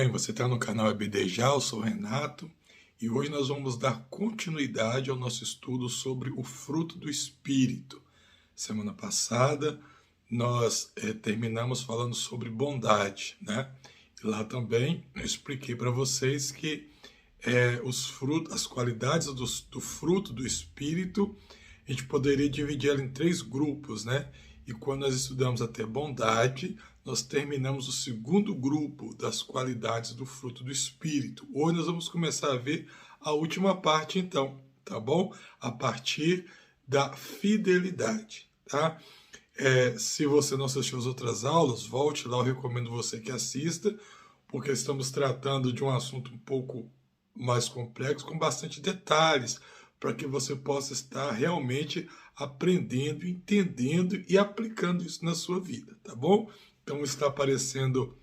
bem? Você está no canal EBD Já, eu sou o Renato e hoje nós vamos dar continuidade ao nosso estudo sobre o fruto do Espírito. Semana passada nós terminamos falando sobre bondade, né? E lá também eu expliquei para vocês que os frutos, as qualidades do fruto do Espírito, a gente poderia dividir ela em três grupos, né? E quando nós estudamos até bondade, nós terminamos o segundo grupo das qualidades do fruto do Espírito. Hoje nós vamos começar a ver a última parte, então, tá bom? A partir da fidelidade, tá? Se você não assistiu as outras aulas, volte lá, eu recomendo você que assista, porque estamos tratando de um assunto um pouco mais complexo, com bastante detalhes, para que você possa estar realmente aprendendo, entendendo e aplicando isso na sua vida, tá bom? Então está aparecendo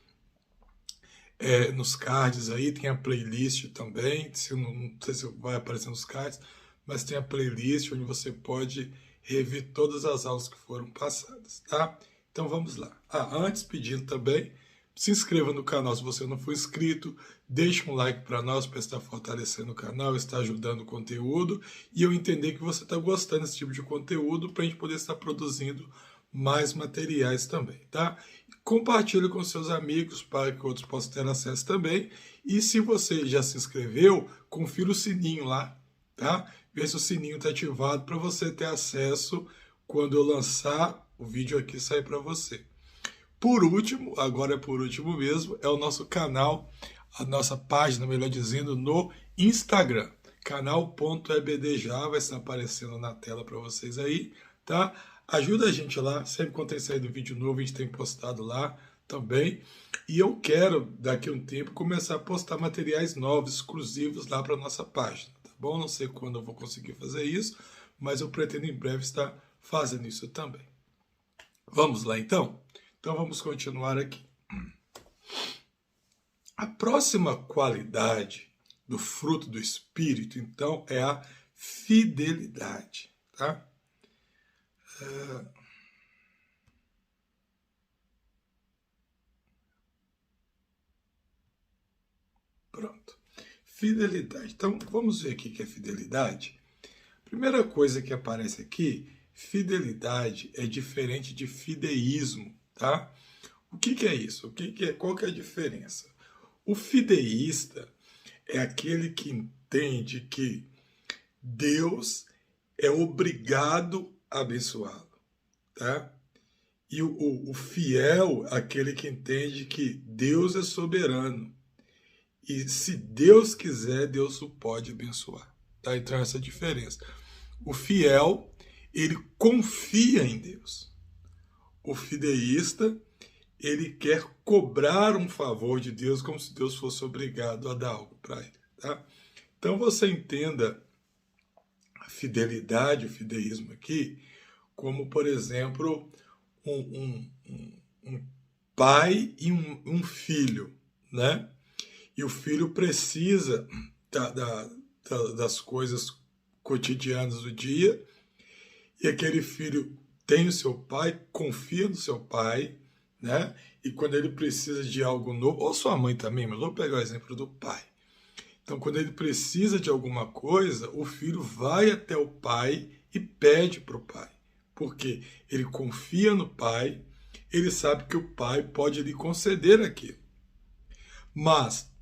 nos cards aí, tem a playlist também, não sei se vai aparecer nos cards, mas tem a playlist onde você pode rever todas as aulas que foram passadas, tá? Então vamos lá. Antes pedindo também, se inscreva no canal se você não for inscrito, deixe um like para nós, para estar fortalecendo o canal, estar ajudando o conteúdo e eu entender que você está gostando desse tipo de conteúdo para a gente poder estar produzindo mais materiais também, tá? Compartilhe com seus amigos para que outros possam ter acesso também. E se você já se inscreveu, confira o sininho lá, tá? Vê se o sininho está ativado para você ter acesso quando eu lançar o vídeo aqui sair para você. Por último, agora é por último mesmo, é o nosso canal, a nossa página, melhor dizendo, no Instagram. Canal.ebdja vai estar aparecendo na tela para vocês aí, tá? Ajuda a gente lá, sempre quando tem saído vídeo novo, a gente tem postado lá também. E eu quero, daqui a um tempo, começar a postar materiais novos, exclusivos lá para a nossa página, tá bom? Não sei quando eu vou conseguir fazer isso, mas eu pretendo em breve estar fazendo isso também. Vamos lá então? Então vamos continuar aqui. A próxima qualidade do fruto do Espírito, então, é a fidelidade, tá? Pronto. Fidelidade. Então, vamos ver o que é fidelidade. Primeira coisa que aparece aqui, fidelidade é diferente de fideísmo, tá? O que é isso? Qual que é a diferença? O fideísta é aquele que entende que Deus é obrigado a abençoá-lo, tá? E o fiel, aquele que entende que Deus é soberano. E se Deus quiser, Deus o pode abençoar, tá? Então essa é a diferença. O fiel, ele confia em Deus. O fideísta, ele quer cobrar um favor de Deus como se Deus fosse obrigado a dar algo para ele, tá? Então você entenda a fidelidade, o fideísmo aqui, como, por exemplo, um pai e um filho, né? E o filho precisa das coisas cotidianas do dia, e aquele filho tem o seu pai, confia no seu pai, né? E quando ele precisa de algo novo, ou sua mãe também, mas vou pegar o exemplo do pai. Então, quando ele precisa de alguma coisa, o filho vai até o pai e pede para o pai. Porque ele confia no pai, ele sabe que o pai pode lhe conceder aquilo. Mas,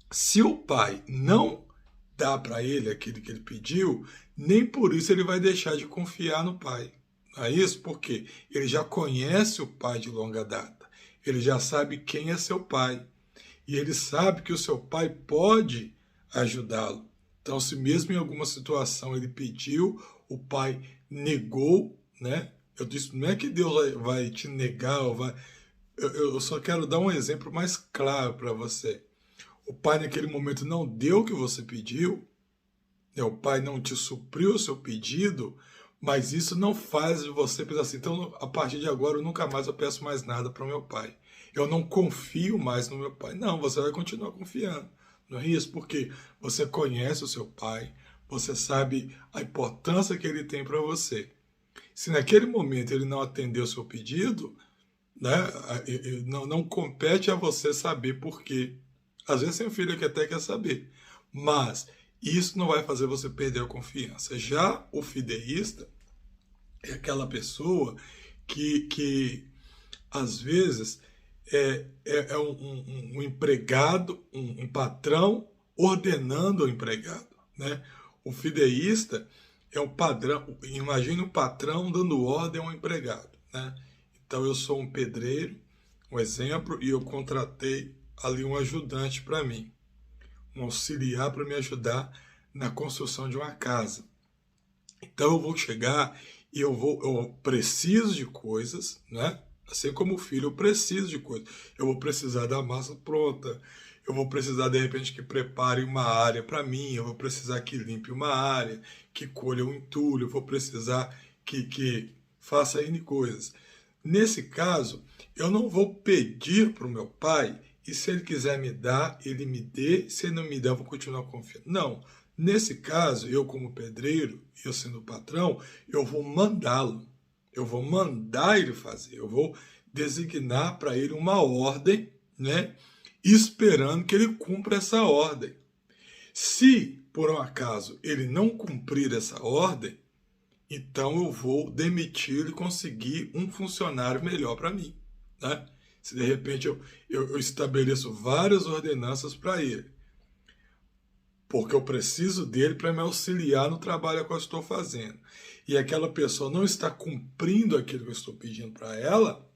se o pai não dá para ele aquilo que ele pediu, nem por isso ele vai deixar de confiar no pai. Não é isso? Porque ele já conhece o pai de longa data. Ele já sabe quem é seu pai. E ele sabe que o seu pai pode ajudá-lo. Então, se mesmo em alguma situação ele pediu, o pai negou, né? Eu disse, não é que Deus vai te negar, ou vai... eu só quero dar um exemplo mais claro para você. O pai naquele momento não deu o que você pediu, né? O pai não te supriu o seu pedido, mas isso não faz você pensar assim, então a partir de agora eu nunca mais peço mais nada para o meu pai. Eu não confio mais no meu pai. Não, você vai continuar confiando. Não é isso? Porque você conhece o seu pai, você sabe a importância que ele tem para você. Se naquele momento ele não atendeu o seu pedido, né, não compete a você saber por quê. Às vezes tem um filho que até quer saber, mas isso não vai fazer você perder a confiança. Já o fideísta é aquela pessoa que às vezes é um empregado, um patrão ordenando ao empregado, né? O fideísta é um padrão, imagine um patrão dando ordem a um empregado, né? Então eu sou um pedreiro, um exemplo, e eu contratei ali um ajudante para mim, um auxiliar para me ajudar na construção de uma casa. Então eu vou chegar e eu preciso de coisas, né? Assim como o filho, eu preciso de coisas. Eu vou precisar da massa pronta, eu vou precisar de repente que prepare uma área para mim, eu vou precisar que limpe uma área, que colha um entulho, eu vou precisar que faça N coisas. Nesse caso, eu não vou pedir para o meu pai e se ele quiser me dar, ele me dê, se ele não me der, eu vou continuar confiando. Não. Nesse caso, eu como pedreiro, eu sendo o patrão, eu vou mandá-lo. Eu vou mandar ele fazer. Eu vou designar para ele uma ordem, né? Esperando que ele cumpra essa ordem. Se, por um acaso, ele não cumprir essa ordem, então eu vou demitir e conseguir um funcionário melhor para mim, né? Se de repente eu estabeleço várias ordenanças para ele, porque eu preciso dele para me auxiliar no trabalho que eu estou fazendo, e aquela pessoa não está cumprindo aquilo que eu estou pedindo para ela,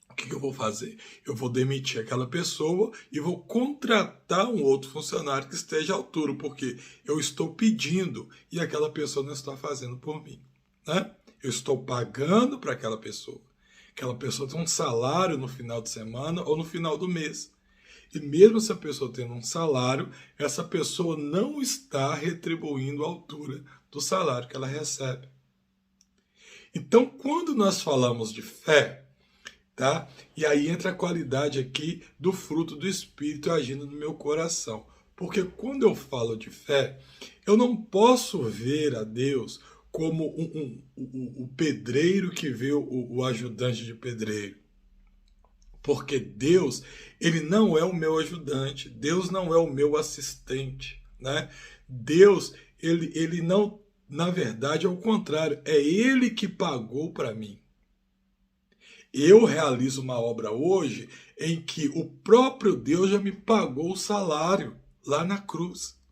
o que eu vou fazer? Eu vou demitir aquela pessoa e vou contratar um outro funcionário que esteja à altura, porque eu estou pedindo e aquela pessoa não está fazendo por mim, né? Eu estou pagando para aquela pessoa. Aquela pessoa tem um salário no final de semana ou no final do mês. E mesmo essa pessoa tendo um salário, essa pessoa não está retribuindo a altura do salário que ela recebe. Então, quando nós falamos de fé, tá? E aí entra a qualidade aqui do fruto do Espírito agindo no meu coração. Porque quando eu falo de fé, eu não posso ver a Deus como o pedreiro que vê o ajudante de pedreiro. Porque Deus, ele não é o meu ajudante, Deus não é o meu assistente, né? Deus, ele não, na verdade, é o contrário, é ele que pagou para mim. Eu realizo uma obra hoje em que o próprio Deus já me pagou o salário lá na cruz.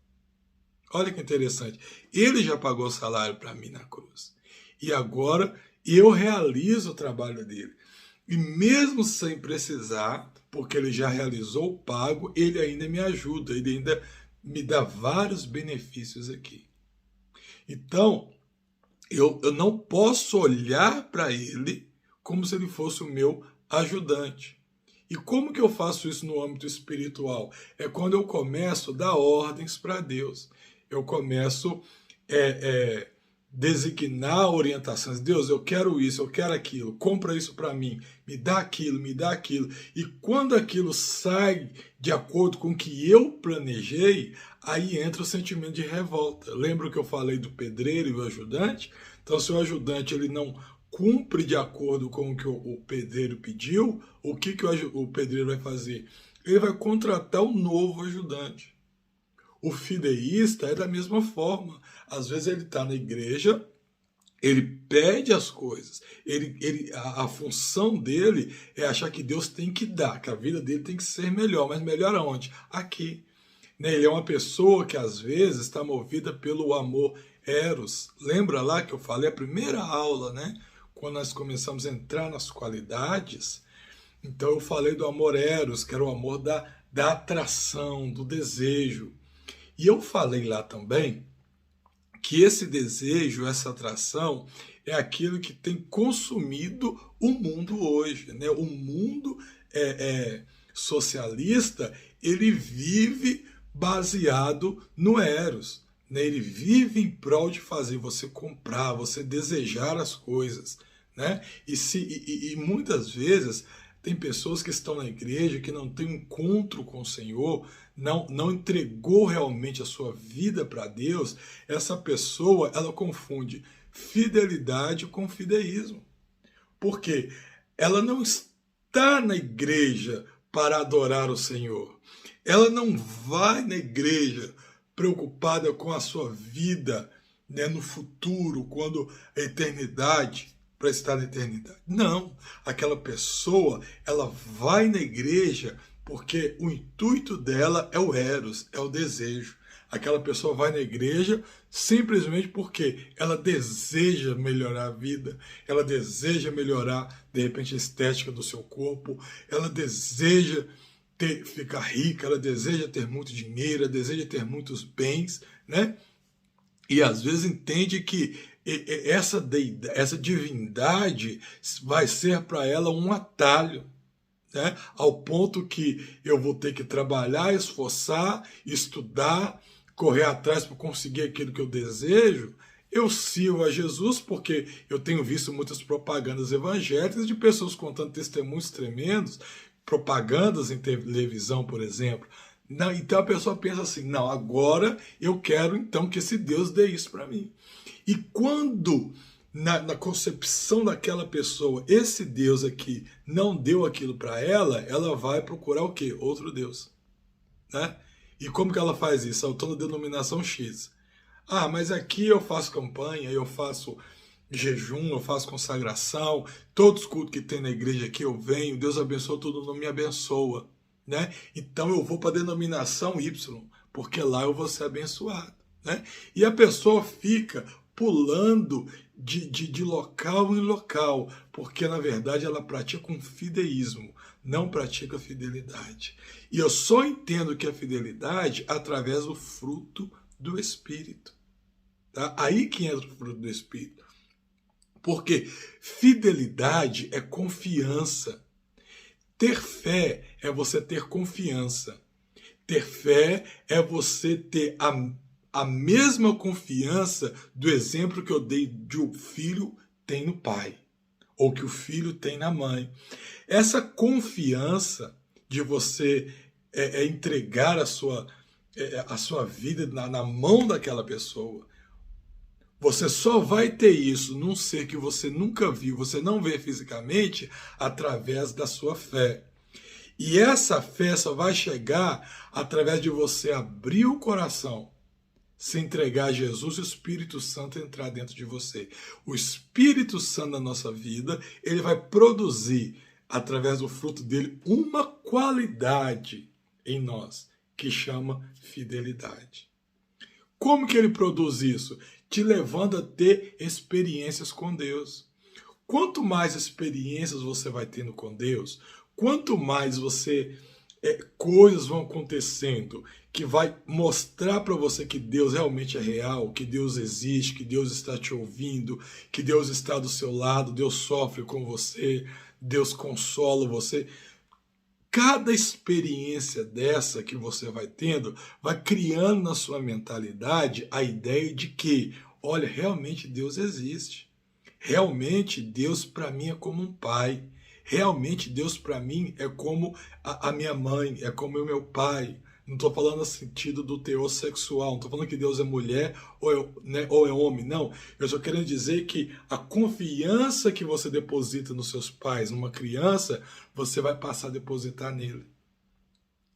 Olha que interessante. Ele já pagou o salário para mim na cruz. E agora eu realizo o trabalho dele. E mesmo sem precisar, porque ele já realizou o pago, ele ainda me ajuda, ele ainda me dá vários benefícios aqui. Então, eu não posso olhar para ele como se ele fosse o meu ajudante. E como que eu faço isso no âmbito espiritual? É quando eu começo a dar ordens para Deus. Eu começo a designar orientações. Deus, eu quero isso, eu quero aquilo, compra isso para mim, me dá aquilo, me dá aquilo. E quando aquilo sai de acordo com o que eu planejei, aí entra o sentimento de revolta. Lembra que eu falei do pedreiro e o ajudante? Então, se o ajudante ele não cumpre de acordo com o que o pedreiro pediu, o que o pedreiro vai fazer? Ele vai contratar um novo ajudante. O fideísta é da mesma forma. Às vezes ele está na igreja, ele pede as coisas, a função dele é achar que Deus tem que dar, que a vida dele tem que ser melhor, mas melhor aonde? Aqui. Ele é uma pessoa que às vezes está movida pelo amor eros. Lembra lá que eu falei a primeira aula, né? Quando nós começamos a entrar nas qualidades, então eu falei do amor eros, que era o amor da atração, do desejo. E eu falei lá também que esse desejo, essa atração, é aquilo que tem consumido o mundo hoje, né? O mundo socialista, ele vive baseado no eros, né? Ele vive em prol de fazer você comprar, você desejar as coisas, né? E muitas vezes tem pessoas que estão na igreja que não têm um encontro com o Senhor, não entregou realmente a sua vida para Deus. Essa pessoa, ela confunde fidelidade com fideísmo. Porque ela não está na igreja para adorar o Senhor. Ela não vai na igreja preocupada com a sua vida, né, no futuro, quando a eternidade, para estar na eternidade. Não, aquela pessoa, ela vai na igreja porque o intuito dela é o eros, é o desejo. Aquela pessoa vai na igreja simplesmente porque ela deseja melhorar a vida, ela deseja melhorar, de repente, a estética do seu corpo, ela deseja ficar rica, ela deseja ter muito dinheiro, ela deseja ter muitos bens, né? E às vezes entende que essa divindade vai ser para ela um atalho, né? Ao ponto que eu vou ter que trabalhar, esforçar, estudar, correr atrás para conseguir aquilo que eu desejo. Eu sirvo a Jesus porque eu tenho visto muitas propagandas evangélicas de pessoas contando testemunhos tremendos, propagandas em televisão, por exemplo. Não, então a pessoa pensa assim, não, agora eu quero então que esse Deus dê isso para mim. E quando na concepção daquela pessoa esse Deus aqui não deu aquilo para ela, ela vai procurar o quê? Outro Deus, né? E como que ela faz isso? Eu estou na denominação X. Ah, mas aqui eu faço campanha, eu faço jejum, eu faço consagração, todos os cultos que tem na igreja aqui eu venho, Deus abençoa, tudo não me abençoa, né? Então eu vou para a denominação Y, porque lá eu vou ser abençoado, né? E a pessoa fica pulando de local em local, porque na verdade ela pratica um fideísmo, não pratica fidelidade. E eu só entendo que é fidelidade através do fruto do Espírito. Tá? Aí que entra o fruto do Espírito. Porque fidelidade é confiança. Ter fé é você ter confiança. Ter fé é você ter a mesma confiança do exemplo que eu dei de o filho tem no pai, ou que o filho tem na mãe. Essa confiança de você entregar a sua vida na mão daquela pessoa, você só vai ter isso num ser que você nunca viu, você não vê fisicamente, através da sua fé. E essa fé só vai chegar através de você abrir o coração, se entregar a Jesus e o Espírito Santo entrar dentro de você. O Espírito Santo na nossa vida, ele vai produzir, através do fruto dele, uma qualidade em nós, que chama fidelidade. Como que ele produz isso? Te levando a ter experiências com Deus. Quanto mais experiências você vai tendo com Deus, quanto mais coisas vão acontecendo que vai mostrar para você que Deus realmente é real, que Deus existe, que Deus está te ouvindo, que Deus está do seu lado, Deus sofre com você, Deus consola você. Cada experiência dessa que você vai tendo, vai criando na sua mentalidade a ideia de que, olha, realmente Deus existe. Realmente Deus para mim é como um pai. Realmente Deus para mim é como a minha mãe, é como o meu pai. Não estou falando no sentido do teor sexual, não estou falando que Deus é mulher ou é homem, não. Eu estou querendo dizer que a confiança que você deposita nos seus pais, numa criança, você vai passar a depositar nele.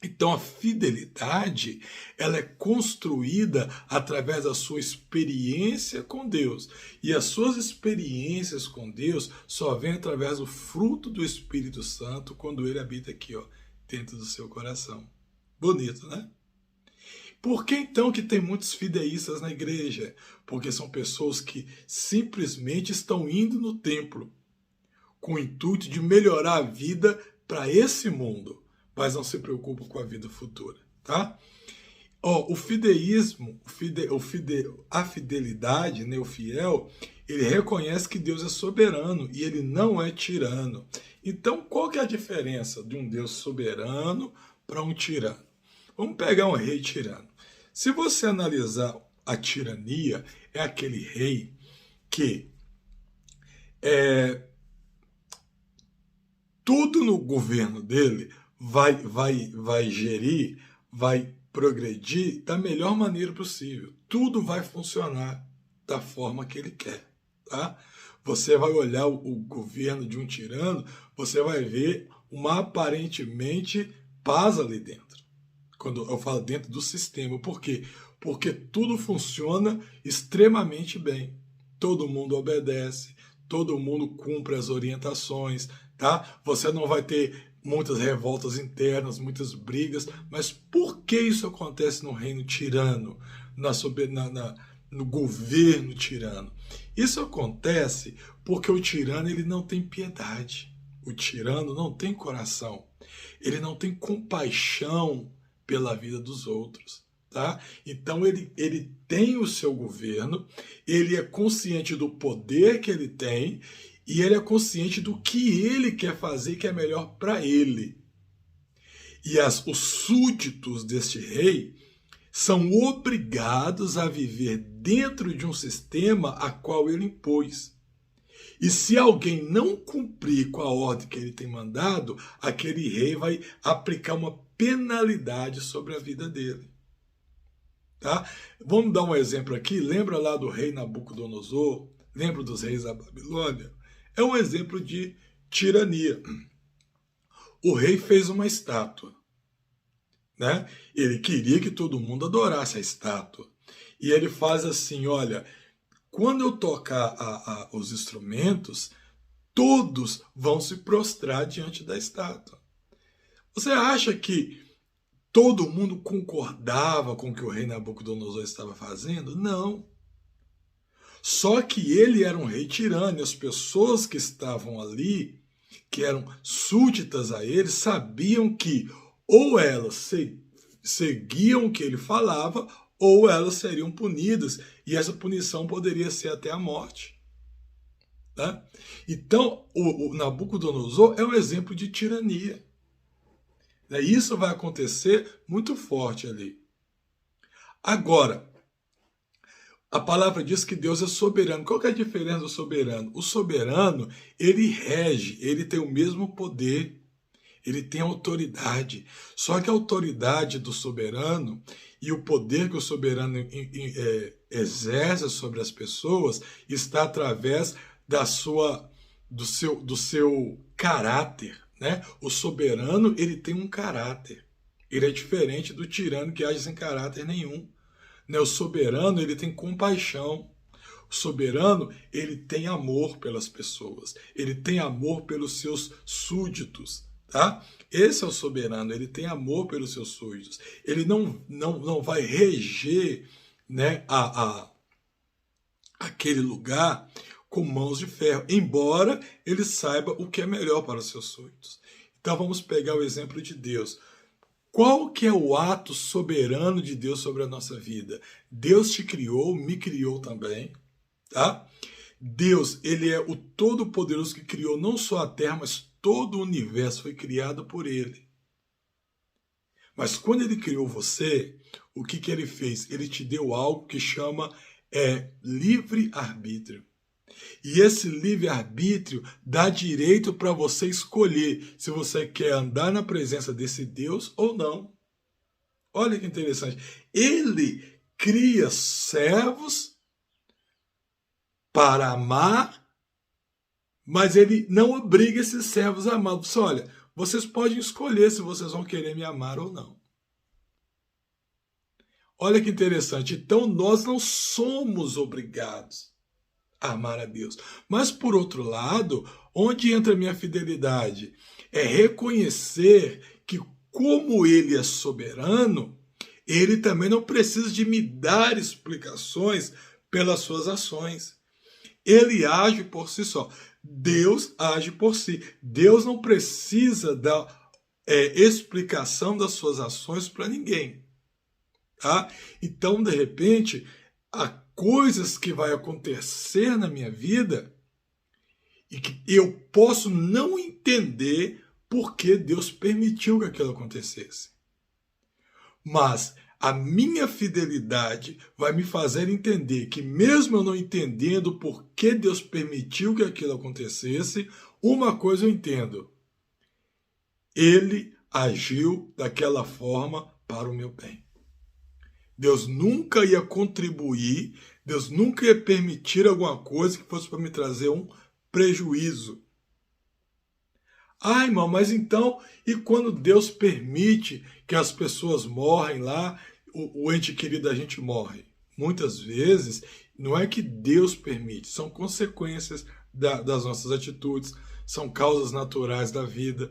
Então a fidelidade, ela é construída através da sua experiência com Deus. E as suas experiências com Deus só vêm através do fruto do Espírito Santo quando ele habita aqui, ó, dentro do seu coração. Bonito, né? Por que então que tem muitos fideístas na igreja? Porque são pessoas que simplesmente estão indo no templo com o intuito de melhorar a vida para esse mundo, mas não se preocupam com a vida futura, tá? O fideísmo, a fidelidade, né, o fiel, ele reconhece que Deus é soberano e ele não é tirano. Então, qual que é a diferença de um Deus soberano para um tirano? Vamos pegar um rei tirano. Se você analisar a tirania, é aquele rei que tudo no governo dele vai gerir, vai progredir da melhor maneira possível. Tudo vai funcionar da forma que ele quer, tá? Você vai olhar o governo de um tirano, você vai ver uma aparentemente paz ali dentro. Quando eu falo dentro do sistema. Por quê? Porque tudo funciona extremamente bem. Todo mundo obedece, todo mundo cumpre as orientações, tá? Você não vai ter muitas revoltas internas, muitas brigas, mas por que isso acontece no reino tirano, no governo tirano? Isso acontece porque o tirano ele não tem piedade. O tirano não tem coração. Ele não tem compaixão pela vida dos outros. Tá? Então ele tem o seu governo, ele é consciente do poder que ele tem e ele é consciente do que ele quer fazer que é melhor para ele. E os súditos deste rei são obrigados a viver dentro de um sistema a qual ele impôs. E se alguém não cumprir com a ordem que ele tem mandado, aquele rei vai aplicar uma penalidade sobre a vida dele. Tá? Vamos dar um exemplo aqui. Lembra lá do rei Nabucodonosor? Lembra dos reis da Babilônia? É um exemplo de tirania. O rei fez uma estátua, né? Ele queria que todo mundo adorasse a estátua. E ele faz assim, olha, quando eu tocar os instrumentos, todos vão se prostrar diante da estátua. Você acha que todo mundo concordava com o que o rei Nabucodonosor estava fazendo? Não. Só que ele era um rei tirano e as pessoas que estavam ali, que eram súditas a ele, sabiam que ou elas seguiam o que ele falava ou elas seriam punidas. E essa punição poderia ser até a morte. Tá? Então, o Nabucodonosor é um exemplo de tirania. Isso vai acontecer muito forte ali. Agora, a palavra diz que Deus é soberano. Qual que é a diferença do soberano? O soberano, ele rege, ele tem o mesmo poder, ele tem autoridade. Só que a autoridade do soberano e o poder que o soberano exerce sobre as pessoas está através do seu caráter. Né? O soberano ele tem um caráter. Ele é diferente do tirano que age sem caráter nenhum. Né? O soberano ele tem compaixão. O soberano ele tem amor pelas pessoas. Ele tem amor pelos seus súditos. Tá? Esse é o soberano. Ele tem amor pelos seus súditos. Ele não vai reger, né, aquele lugar com mãos de ferro, embora ele saiba o que é melhor para os seus súditos. Então vamos pegar o exemplo de Deus. Qual que é o ato soberano de Deus sobre a nossa vida? Deus te criou, me criou também, tá? Deus, ele é o Todo-Poderoso que criou não só a Terra, mas todo o universo foi criado por ele. Mas quando ele criou você, o que ele fez? Ele te deu algo que chama livre-arbítrio. E esse livre-arbítrio dá direito para você escolher se você quer andar na presença desse Deus ou não. Olha que interessante. Ele cria servos para amar, mas ele não obriga esses servos a amar. Olha, vocês podem escolher se vocês vão querer me amar ou não. Olha que interessante. Então nós não somos obrigados a amar a Deus. Mas, por outro lado, onde entra a minha fidelidade? É reconhecer que, como ele é soberano, ele também não precisa de me dar explicações pelas suas ações. Ele age por si só. Deus age por si. Deus não precisa dar explicação das suas ações para ninguém. Tá? Então, de repente, há coisas que vai acontecer na minha vida e que eu posso não entender por que Deus permitiu que aquilo acontecesse. Mas a minha fidelidade vai me fazer entender que, mesmo eu não entendendo por que Deus permitiu que aquilo acontecesse, uma coisa eu entendo: Ele agiu daquela forma para o meu bem. Deus nunca ia contribuir, Deus nunca ia permitir alguma coisa que fosse para me trazer um prejuízo. Ah, irmão, mas então, e quando Deus permite que as pessoas morrem lá, o ente querido da gente morre? Muitas vezes, não é que Deus permite, são consequências das nossas atitudes, são causas naturais da vida,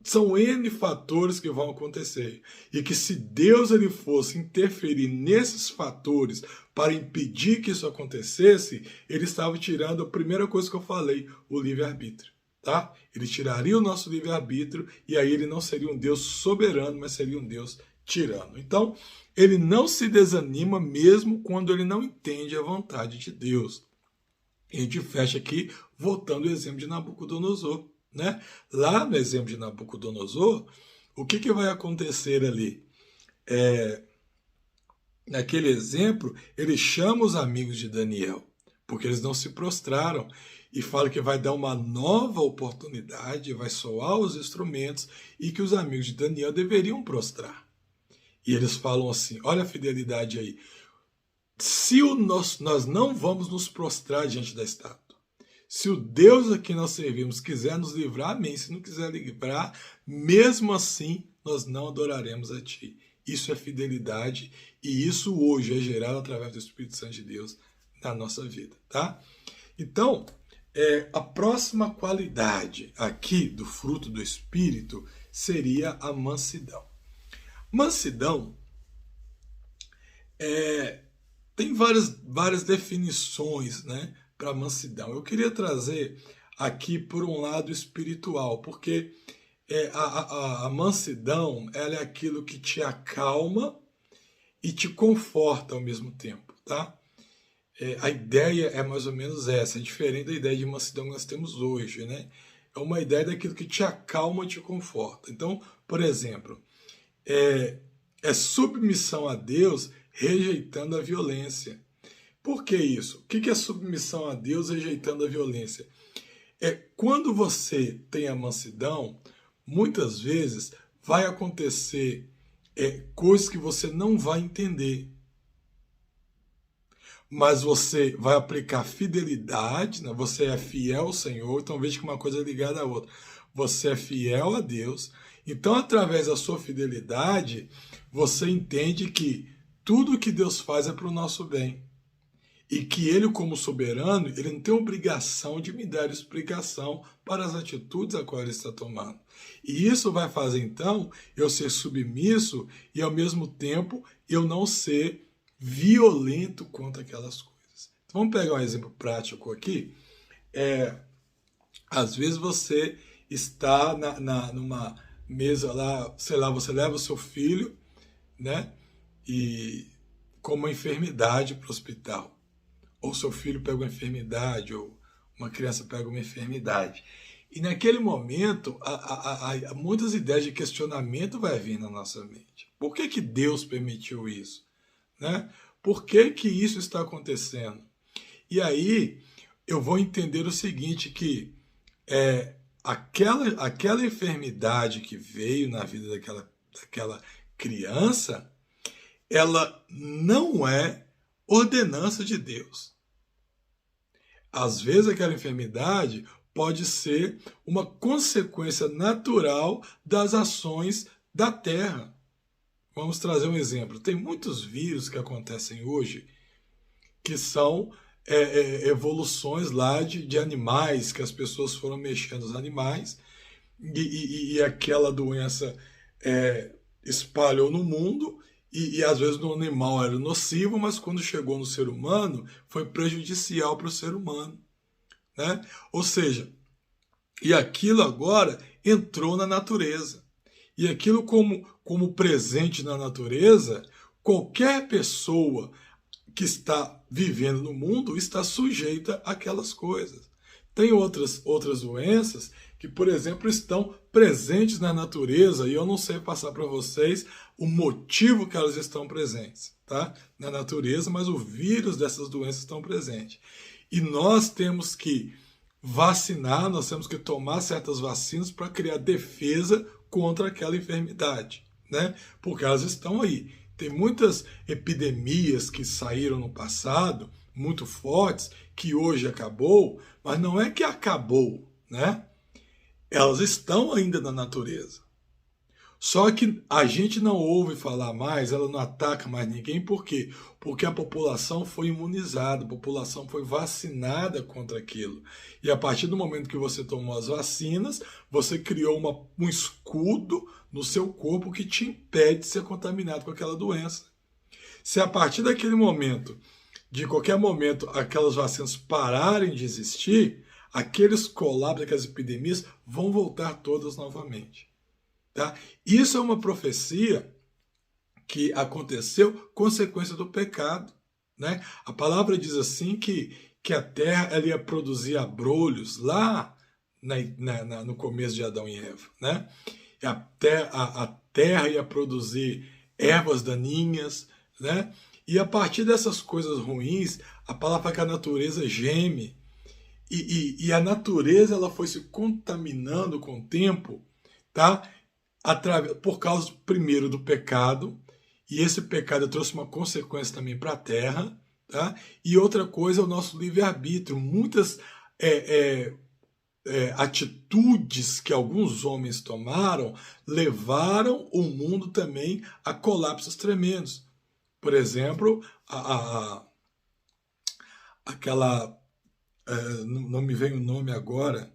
são N fatores que vão acontecer. E que se Deus ele fosse interferir nesses fatores para impedir que isso acontecesse, ele estava tirando a primeira coisa que eu falei, o livre-arbítrio. Tá? Ele tiraria o nosso livre-arbítrio e aí ele não seria um Deus soberano, mas seria um Deus tirano. Então, ele não se desanima mesmo quando ele não entende a vontade de Deus. E a gente fecha aqui voltando ao exemplo de Nabucodonosor. Né? Lá no exemplo de Nabucodonosor, o que vai acontecer ali? Naquele exemplo, ele chama os amigos de Daniel, porque eles não se prostraram, e fala que vai dar uma nova oportunidade, vai soar os instrumentos, e que os amigos de Daniel deveriam prostrar. E eles falam assim, olha a fidelidade aí, se nós não vamos nos prostrar diante da estátua, se o Deus a quem nós servimos quiser nos livrar, amém. Se não quiser livrar, mesmo assim, nós não adoraremos a Ti. Isso é fidelidade e isso hoje é gerado através do Espírito Santo de Deus na nossa vida, tá? Então, a próxima qualidade aqui do fruto do Espírito seria a mansidão. Mansidão tem várias definições, né, para mansidão. Eu queria trazer aqui por um lado espiritual, porque a mansidão ela é aquilo que te acalma e te conforta ao mesmo tempo, tá? A ideia é mais ou menos essa, é diferente da ideia de mansidão que nós temos hoje, né? É uma ideia daquilo que te acalma e te conforta. Então, por exemplo, é submissão a Deus rejeitando a violência. Por que isso? O que é submissão a Deus rejeitando a violência? Quando você tem a mansidão, muitas vezes vai acontecer coisas que você não vai entender. Mas você vai aplicar fidelidade, né? Você é fiel ao Senhor, então veja que uma coisa é ligada à outra. Você é fiel a Deus, então através da sua fidelidade, você entende que tudo que Deus faz é para o nosso bem. E que ele, como soberano, ele não tem obrigação de me dar explicação para as atitudes a qual ele está tomando. E isso vai fazer, então, eu ser submisso e, ao mesmo tempo, eu não ser violento contra aquelas coisas. Então, vamos pegar um exemplo prático aqui. Às vezes você está numa mesa lá, sei lá, você leva o seu filho, né, e com uma enfermidade para o hospital. Ou seu filho pega uma enfermidade, ou uma criança pega uma enfermidade. E naquele momento, muitas ideias de questionamento vai vir na nossa mente. Por que Deus permitiu isso? Né? Por que isso está acontecendo? E aí eu vou entender o seguinte, que aquela enfermidade que veio na vida daquela criança, ela não é ordenança de Deus. Às vezes aquela enfermidade pode ser uma consequência natural das ações da terra. Vamos trazer um exemplo. Tem muitos vírus que acontecem hoje que são evoluções lá de animais, que as pessoas foram mexendo nos animais e aquela doença espalhou no mundo. E às vezes no animal era nocivo, mas quando chegou no ser humano, foi prejudicial para o ser humano. Né? Ou seja, e aquilo agora entrou na natureza. E aquilo como presente na natureza, qualquer pessoa que está vivendo no mundo está sujeita àquelas coisas. Tem outras doenças que, por exemplo, estão presentes na natureza, e eu não sei passar para vocês o motivo que elas estão presentes, tá? Na natureza, mas o vírus dessas doenças estão presentes. E nós temos que vacinar, nós temos que tomar certas vacinas para criar defesa contra aquela enfermidade, né? Porque elas estão aí. Tem muitas epidemias que saíram no passado, muito fortes, que hoje acabou, mas não é que acabou, né? elas estão ainda na natureza. Só que a gente não ouve falar mais, ela não ataca mais ninguém, por quê? Porque a população foi imunizada, a população foi vacinada contra aquilo. E a partir do momento que você tomou as vacinas, você criou um escudo no seu corpo que te impede de ser contaminado com aquela doença. Se a partir daquele momento, de qualquer momento, aquelas vacinas pararem de existir, aqueles colapsos, aquelas epidemias vão voltar todas novamente. Tá? Isso é uma profecia que aconteceu consequência do pecado. Né? A palavra diz assim que a terra ela ia produzir abrolhos lá no começo de Adão e Eva. Né? E a terra ia produzir ervas daninhas. Né? E a partir dessas coisas ruins, a palavra fala que a natureza geme. E a natureza ela foi se contaminando com o tempo, tá? Por causa, primeiro, do pecado, e esse pecado trouxe uma consequência também para a terra, tá? E outra coisa é o nosso livre-arbítrio. Muitas atitudes que alguns homens tomaram levaram o mundo também a colapsos tremendos. Por exemplo, aquela... não me vem o nome agora,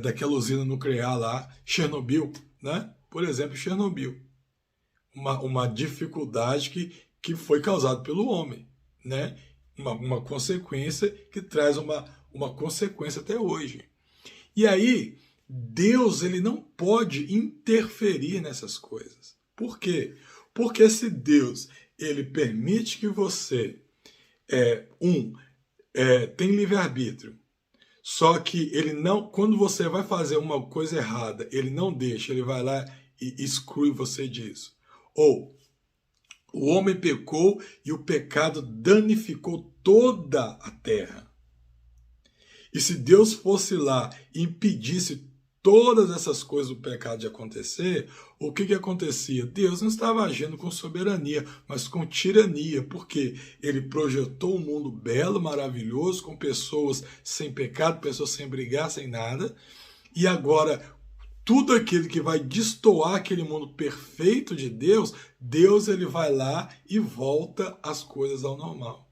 daquela usina nuclear lá, Chernobyl, né? Por exemplo, Chernobyl. Uma dificuldade que foi causada pelo homem, né? Uma consequência que traz uma consequência até hoje. E aí, Deus ele não pode interferir nessas coisas. Por quê? Porque se Deus ele permite que você tem livre-arbítrio, só que ele não, quando você vai fazer uma coisa errada, ele não deixa, ele vai lá e exclui você disso. Ou o homem pecou e o pecado danificou toda a terra. E se Deus fosse lá e impedisse todas essas coisas do pecado de acontecer, o que acontecia? Deus não estava agindo com soberania, mas com tirania, porque ele projetou um mundo belo, maravilhoso, com pessoas sem pecado, pessoas sem brigar, sem nada, e agora tudo aquilo que vai destoar aquele mundo perfeito de Deus, Deus ele vai lá e volta as coisas ao normal.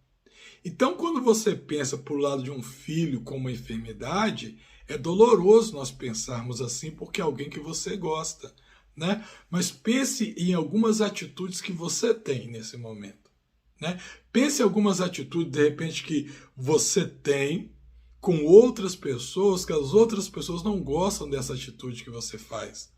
Então, quando você pensa por lado de um filho com uma enfermidade, é doloroso nós pensarmos assim porque é alguém que você gosta, né? Mas pense em algumas atitudes que você tem nesse momento, né? Pense em algumas atitudes, de repente, que você tem com outras pessoas, que as outras pessoas não gostam dessa atitude que você faz.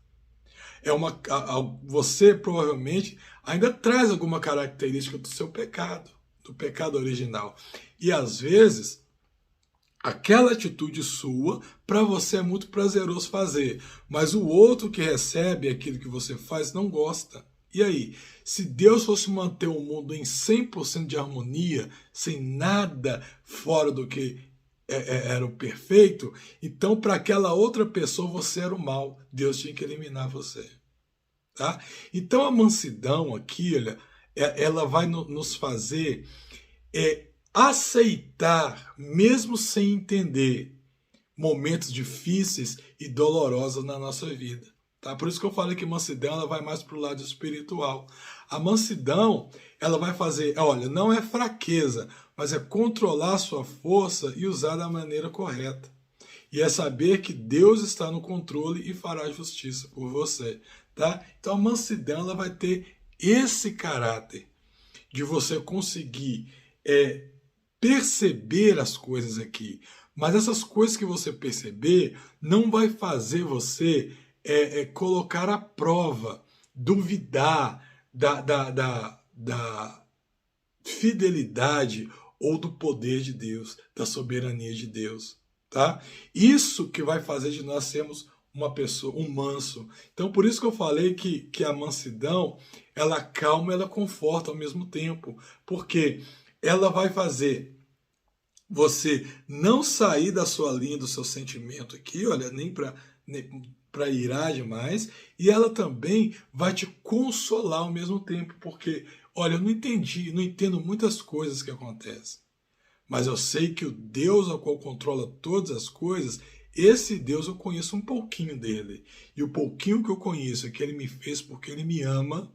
Você provavelmente ainda traz alguma característica do seu pecado, do pecado original. E às vezes, aquela atitude sua, para você é muito prazeroso fazer, mas o outro que recebe aquilo que você faz não gosta. E aí, se Deus fosse manter o mundo em 100% de harmonia, sem nada fora do que era o perfeito, então para aquela outra pessoa você era o mal, Deus tinha que eliminar você. Tá? Então a mansidão aqui, olha, ela vai nos fazer aceitar, mesmo sem entender, momentos difíceis e dolorosos na nossa vida. Tá? Por isso que eu falei que mansidão ela vai mais para o lado espiritual. A mansidão ela vai fazer, olha, não é fraqueza, mas é controlar a sua força e usar da maneira correta. E é saber que Deus está no controle e fará justiça por você. Tá? Então a mansidão ela vai ter esse caráter de você conseguir perceber as coisas aqui. Mas essas coisas que você perceber não vai fazer você colocar à prova, duvidar da fidelidade ou do poder de Deus, da soberania de Deus. Tá? Isso que vai fazer de nós sermos uma pessoa, um manso. Então, por isso que eu falei que a mansidão, ela acalma e ela conforta ao mesmo tempo. Porque ela vai fazer você não sair da sua linha, do seu sentimento aqui, olha, nem para irar demais, e ela também vai te consolar ao mesmo tempo, porque, olha, eu não entendo muitas coisas que acontecem, mas eu sei que o Deus ao qual controla todas as coisas, Esse Deus eu conheço um pouquinho dele. E o pouquinho que eu conheço é que ele me fez porque ele me ama.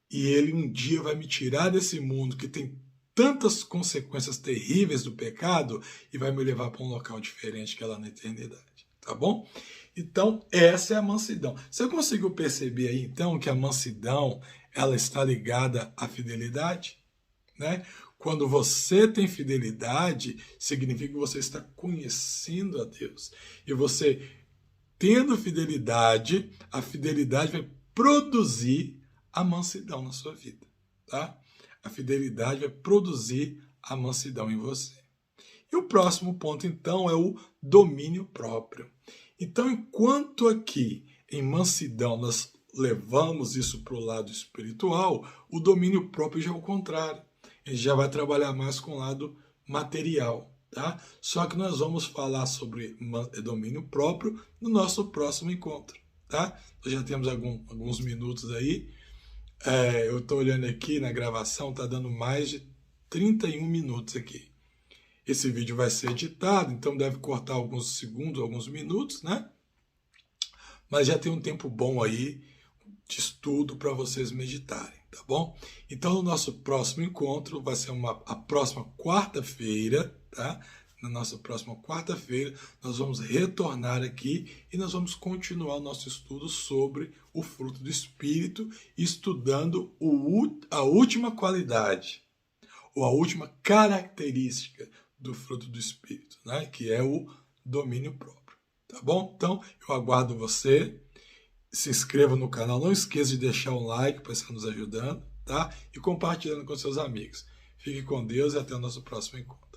E ele um dia vai me tirar desse mundo que tem tantas consequências terríveis do pecado e vai me levar para um local diferente que é lá na eternidade. Tá bom? Então, essa é a mansidão. Você conseguiu perceber aí, então, que a mansidão ela está ligada à fidelidade? Né? Quando você tem fidelidade, significa que você está conhecendo a Deus. E você, tendo fidelidade, a fidelidade vai produzir a mansidão na sua vida. Tá? A fidelidade vai produzir a mansidão em você. E o próximo ponto, então, é o domínio próprio. Então, enquanto aqui em mansidão nós levamos isso para o lado espiritual, o domínio próprio já é o contrário. Ele já vai trabalhar mais com o lado material. Tá? Só que nós vamos falar sobre domínio próprio no nosso próximo encontro. Tá? Nós já temos alguns minutos aí. Eu estou olhando aqui na gravação, está dando mais de 31 minutos aqui. Esse vídeo vai ser editado, então deve cortar alguns segundos, alguns minutos, né? Mas já tem um tempo bom aí de estudo para vocês meditarem, tá bom? Então, no nosso próximo encontro, vai ser a próxima quarta-feira, tá? Na nossa próxima quarta-feira, nós vamos retornar aqui e nós vamos continuar o nosso estudo sobre o fruto do Espírito, estudando a última qualidade, ou a última característica do fruto do Espírito, né? Que é o domínio próprio, tá bom? Então, eu aguardo você, se inscreva no canal, não esqueça de deixar um like para estar nos ajudando, tá? E compartilhando com seus amigos. Fique com Deus e até o nosso próximo encontro.